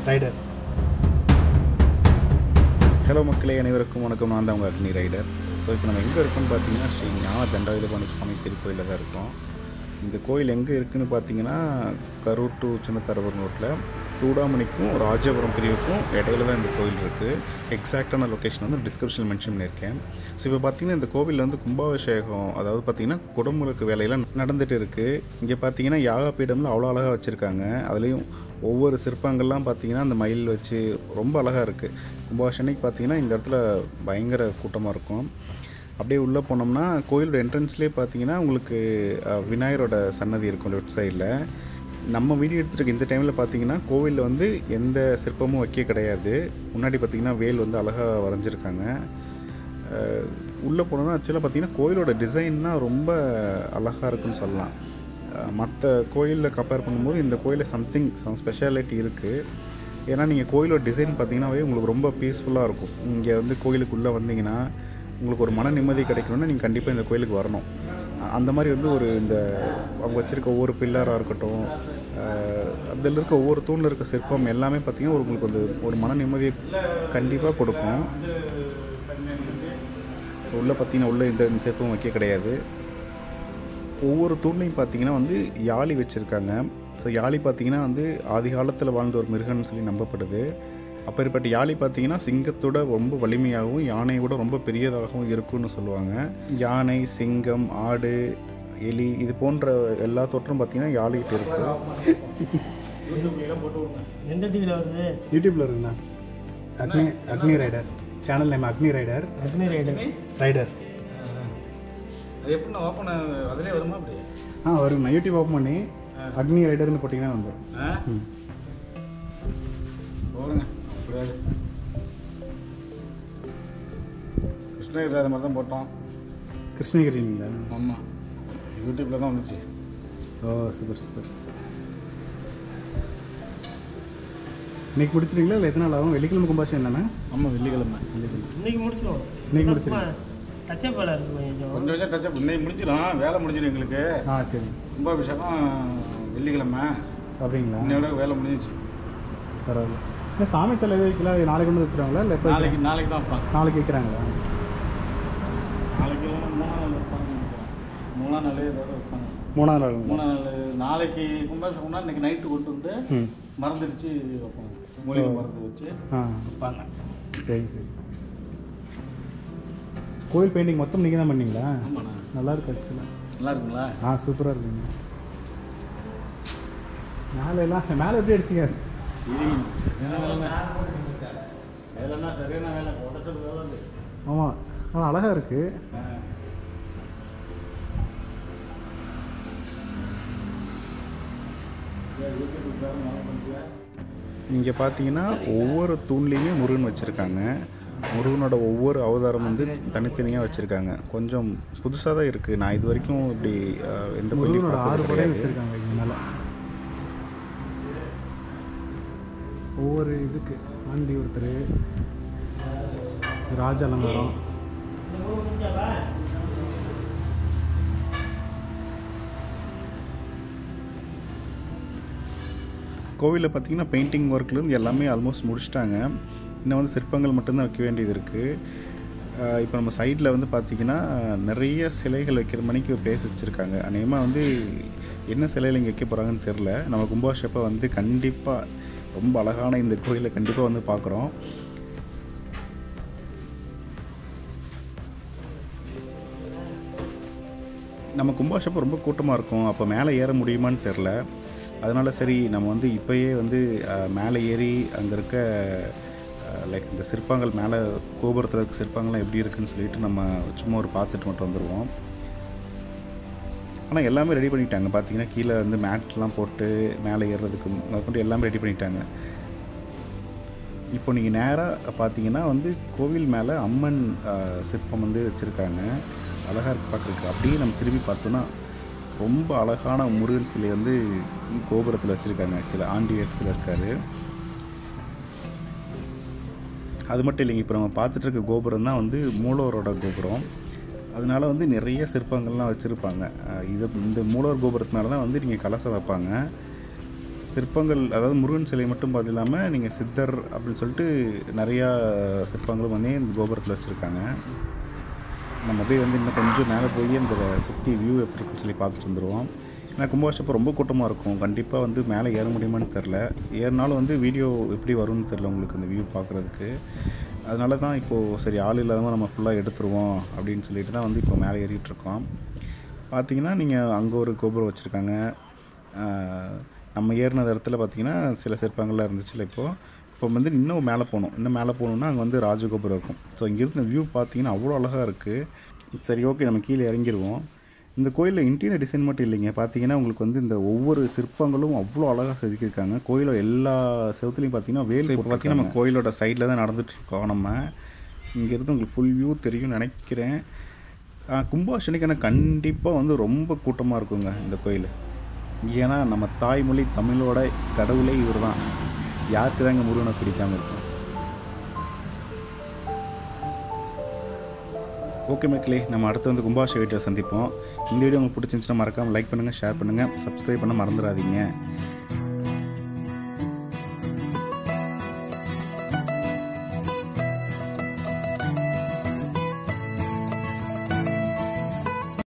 Rider. Hello மக்களே, அனைவருக்கும் வணக்கம். நான் தான் உங்கள் அக்னி ரைடர். ஸோ இப்போ நம்ம எங்கே இருக்கோம்னு பார்த்தீங்கன்னா ஸ்ரீ ஞானதண்டாயுதபாணி சுவாமி திருக்கோயிலில் தான் இருக்கோம். இந்த கோயில் எங்கே இருக்குதுன்னு பார்த்தீங்கன்னா கரூர் டு சின்னதரபுரம் ரோட்டில் சூடாமணிக்கும் ராஜபுரம் பிரிவுக்கும் இடையில தான் இந்த கோயில் இருக்குது. எக்ஸாக்டான லொக்கேஷன் வந்து டிஸ்கிரிப்ஷனில் மென்ஷன் பண்ணியிருக்கேன். ஸோ இப்போ பார்த்தீங்கன்னா இந்த கோவிலில் வந்து கும்பாபிஷேகம், அதாவது பார்த்தீங்கன்னா குடமுழுக்கு வேலையெல்லாம் நடந்துகிட்டு இருக்குது. இங்கே பார்த்தீங்கன்னா யாகப்பீடமில் அவ்வளோ அழகாக வச்சுருக்காங்க. அதுலேயும் ஒவ்வொரு சிற்பங்கள்லாம் பார்த்தீங்கன்னா அந்த மயில் வச்சு ரொம்ப அழகாக இருக்குது. கும்பாபிஷேகம்க்கு பார்த்தீங்கன்னா இந்த இடத்துல பயங்கர கூட்டமாக இருக்கும். அப்படியே உள்ளே போனோம்னா கோயிலோட என்ட்ரன்ஸ்லேயே பார்த்தீங்கன்னா உங்களுக்கு விநாயகரோட சன்னதி இருக்கும் லெஃப்ட் சைடில். நம்ம வீடியோ எடுத்துகிட்டு இந்த டைமில் பார்த்தீங்கன்னா கோவிலில் வந்து எந்த சிற்பமும் வைக்க கிடையாது. முன்னாடி பார்த்திங்கன்னா வேல் வந்து அழகாக வரைஞ்சிருக்காங்க. உள்ளே போனோம்னா ஆக்சுவலாக பார்த்திங்கன்னா கோயிலோட டிசைன்னா ரொம்ப அழகாக இருக்குன்னு சொல்லலாம். மற்ற கோயிலில் கம்பேர் பண்ணும்போது இந்த கோயிலில் சம் ஸ்பெஷாலிட்டி இருக்குது. ஏன்னா நீங்கள் கோயிலோட டிசைன் பார்த்திங்கன்னாவே உங்களுக்கு ரொம்ப பீஸ்ஃபுல்லாக இருக்கும். இங்கே வந்து கோயிலுக்குள்ளே வந்தீங்கன்னா உங்களுக்கு ஒரு மன நிம்மதி கிடைக்கணும்னா நீங்கள் கண்டிப்பாக இந்த கோயிலுக்கு வரணும். அந்த மாதிரி வந்து ஒரு இந்த அவங்க வச்சுருக்க ஒவ்வொரு பில்லராக இருக்கட்டும், அதில் இருக்க ஒவ்வொரு தூணில் இருக்க சிற்பம் எல்லாமே பார்த்திங்கன்னா உங்களுக்கு வந்து ஒரு மன நிம்மதியை கண்டிப்பாக கொடுக்கும். உள்ளே பார்த்திங்கன்னா உள்ளே இந்த சிற்பம் வைக்க கிடையாது. ஒவ்வொரு தூண்லையும் பார்த்திங்கன்னா வந்து யாழி வச்சுருக்காங்க. ஸோ யாழி பார்த்திங்கன்னா வந்து ஆதி காலத்தில் வாழ்ந்த ஒரு மிருகன்னு சொல்லி நம்பப்படுது. அப்பேற்பட்ட யாழி பார்த்திங்கன்னா சிங்கத்தோட ரொம்ப வலிமையாகவும் யானையோட ரொம்ப பெரியதாகவும் இருக்குன்னு சொல்லுவாங்க. யானை, சிங்கம், ஆடு, எலி இது போன்ற எல்லா தோற்றம் பார்த்திங்கன்னா யாழிகிட்ட இருக்குது. எந்த டிவியில் வருது? யூடியூப்பில் இருக்குண்ணா. அக்னி ரைடர் சேனல் நேம் அக்னி ரைடர். ரைடர் அது எப்படி நான் ஓப்பன் அதிலே வருமா? அப்படி வருங்கண்ணா. யூடியூப் ஓப்பன் பண்ணி அக்னி ரைடர்னு போட்டிங்கன்னா வந்துடும். போடுங்க. கிருஷ்ணகிரி அது மாதிரி தான் போட்டோம். கிருஷ்ணகிரிங்களா? ஆமாம், யூடியூப்பில் தான் வந்துச்சு. ஓ சூப்பர் சூப்பர். இன்றைக்கி முடிச்சிருங்களா இல்லை எத்தனை நாள் ஆகும்? வெள்ளிக்கிழமை கும்பாபிஷேகம் தானே? ஆமாம், வெள்ளிக்கிழமை. இன்னைக்கு முடிச்சிடும். இன்றைக்கி முடிச்சிருங்க. டச்சப் வேலை இருக்குது கொஞ்சம் கொஞ்சம் டச்சப். இன்னைக்கு முடிச்சிடும், வேலை முடிஞ்சிடும் எங்களுக்கு. சரி. கும்பாபிஷேகம் வெள்ளிக்கிழமை அப்படிங்களா? இன்னையோட வேலை முடிஞ்சிச்சு. பரவாயில்ல. இல்லை சாமி சிலை எதுவும் வைக்கல, அது நாளைக்கு கொண்டு வச்சுருவாங்களா இல்லை எப்போ? நாளைக்கு தான் வைப்பாங்க. நாளைக்கு வைக்கிறாங்களா? நாளைக்கு இல்லைன்னா 3 நாள் வைப்பாங்க. 3 நாள் ஏதாவது வைப்பாங்க. 3ஆம் நாள். 3 நாள். நாளைக்கு கும்பாபிஷேகம்னா இன்னைக்கு நைட்டு கொண்டு வந்து மறந்துடுச்சு வைப்பாங்க. மூலிகை மருந்து வச்சு வைப்பாங்க. சரி சரி. கோயில் பெயிண்டிங் மொத்தம் நீங்கள் தான் பண்ணீங்களா? ஆமாண்ணா. நல்லா இருக்கு ஆக்சுவலாக. நல்லா இருக்குங்களா? சூப்பராக இருக்குங்க. மேலே எப்படி அடிச்சிங்க? சரி, வேலைன்னா சரியான வேலை, உடச்சது வேலை. ஆமாம், ஆனால் அழகாக இருக்குது. இங்கே பார்த்தீங்கன்னா ஒவ்வொரு தூண்லேயுமே முருகன் வச்சுருக்காங்க. முருகனோட ஒவ்வொரு அவதாரம் வந்து தனித்தனியாக வச்சுருக்காங்க. கொஞ்சம் புதுசாக தான் இருக்குது. நான் இது வரைக்கும் இப்படி எந்த கோயிலையும் 6 படம் வச்சுருக்காங்க. இதனால் ஒவ்வொரு இதுக்கு ஆண்டி ஒருத்தர், ராஜ அலங்காரம். கோவிலில் பார்த்திங்கன்னா பெயிண்டிங் ஒர்க்லேருந்து எல்லாமே ஆல்மோஸ்ட் முடிச்சிட்டாங்க. இன்னும் வந்து சிற்பங்கள் மட்டும்தான் வைக்க வேண்டியது இருக்குது. இப்போ நம்ம சைடில் வந்து பார்த்திங்கன்னா நிறைய சிலைகள் வைக்கிற மணிக்கு பிளேஸ் வச்சுருக்காங்க. அநேகமாக வந்து என்ன சிலையில் இங்கே வைக்க போகிறாங்கன்னு தெரில. நம்ம கும்பாபிஷேகப்போ வந்து கண்டிப்பாக ரொம்ப அழகான இந்த கோயிலை கண்டிப்பாக வந்து பார்க்குறோம். நம்ம கும்பாபிஷேகம் ரொம்ப கூட்டமாக இருக்கும். அப்போ மேலே ஏற முடியுமான்னு தெரில. அதனால் சரி நம்ம வந்து இப்போயே வந்து மேலே ஏறி அங்கே இருக்க லைக் இந்த சிற்பங்கள் மேலே கோபுரத்தில் இருக்க சிற்பங்கள்லாம் எப்படி இருக்குதுன்னு சொல்லிட்டு நம்ம சும்மா ஒரு பார்த்துட்டு மட்டும் வந்துடுவோம். ஆனால் எல்லாமே ரெடி பண்ணிட்டாங்க. பார்த்தீங்கன்னா கீழே வந்து மேட்லாம் போட்டு மேலே ஏறுறதுக்கு கொண்டு எல்லாமே ரெடி பண்ணிட்டாங்க. இப்போ நீங்கள் நேராக பார்த்தீங்கன்னா வந்து கோவில் மேலே அம்மன் சிற்பம் வந்து வச்சுருக்காங்க. அழகாக இருக்குது பார்க்குறதுக்கு. அப்படியே நம்ம திரும்பி பார்த்தோன்னா ரொம்ப அழகான முருகன் சிலை வந்து கோபுரத்தில் வச்சுருக்காங்க. ஆக்சுவலாக ஆண்டி இடத்துல இருக்கார். அது மட்டும் இல்லைங்க, இப்போ நம்ம பார்த்துட்டு இருக்க கோபுரம் தான் வந்து மூலவரோட கோபுரம். அதனால வந்து நிறைய சிற்பங்கள்லாம் வச்சுருப்பாங்க. இந்த மூலவர் கோபுரத்து மேலே தான் வந்து நீங்கள் கலசம் வைப்பாங்க. சிற்பங்கள், அதாவது முருகன் சிலை மட்டும் பார்த்து இல்லாமல் நீங்கள் சித்தர் அப்படின்னு சொல்லிட்டு நிறையா சிற்பங்களும் வந்து இந்த கோபுரத்தில் வச்சுருக்காங்க. நம்ம போய் வந்து இன்னும் கொஞ்சம் மேலே போய் அந்த சுற்றி வியூ எப்படி இருக்குன்னு சொல்லி பார்த்துட்டு வந்துடுவோம். ஏன்னா கும்பாபிஷேகம் ரொம்ப கூட்டமாக இருக்கும். கண்டிப்பாக வந்து மேலே ஏற முடியுமான்னு தெரில. ஏறினாலும் வந்து வீடியோ எப்படி வரும்னு தெரில உங்களுக்கு அந்த வியூ பார்க்குறதுக்கு. அதனால தான் இப்போது சரி ஆள் இல்லாதவங்க நம்ம ஃபுல்லாக எடுத்துருவோம் அப்படின்னு சொல்லிட்டு தான் வந்து இப்போ மேலே ஏறிட்டுருக்கோம். பார்த்தீங்கன்னா நீங்கள் அங்கே ஒரு கோபுரம் வச்சுருக்காங்க. நம்ம ஏறின இடத்துல பார்த்திங்கன்னா சில சிற்பங்கள்லாம் இருந்துச்சுல்ல. இப்போ வந்து இன்னும் மேலே போகணுன்னா அங்கே வந்து ராஜகோபுரம் இருக்கும். ஸோ இங்கேருந்து வியூ பார்த்திங்கன்னா அவ்வளோ அழகாக இருக்குது. சரி, ஓகே, நம்ம கீழே இறங்கிடுவோம். இந்த கோயிலில் இன்டீரியர் டிசைன் மட்டும் இல்லைங்க, பார்த்தீங்கன்னா உங்களுக்கு வந்து இந்த ஒவ்வொரு சிற்பங்களும் அவ்வளோ அழகாக செதுக்கியிருக்காங்க. கோயிலோட எல்லா செவத்துலையும் பார்த்தீங்கன்னா வேல். இப்போ பார்த்தீங்கன்னா நம்ம கோயிலோட சைடில் தான் நடந்துகிட்ருக்கோம். நம்ம இங்கேருந்து உங்களுக்கு ஃபுல் வியூ தெரியும்னு நினைக்கிறேன். கும்பாபிஷேகம்னா கண்டிப்பாக வந்து ரொம்ப கூட்டமாக இருக்குங்க இந்த கோயில். ஏன்னா நம்ம தாய்மொழி தமிழோட கடவுளே இவர் தான். யாருக்கு தாங்க முருகனை பிடிக்காமல் இருக்கும். ஓகே மக்களே, நம்ம அடுத்து வந்து கும்பாபிஷேக வீடியோ சந்திப்போம். இந்த வீடியோ உங்களுக்கு பிடிச்சிருந்துச்சுன்னா மறக்காமல் லைக் பண்ணுங்கள், ஷேர் பண்ணுங்கள், சப்ஸ்கிரைப் பண்ண மறந்துடாதீங்க.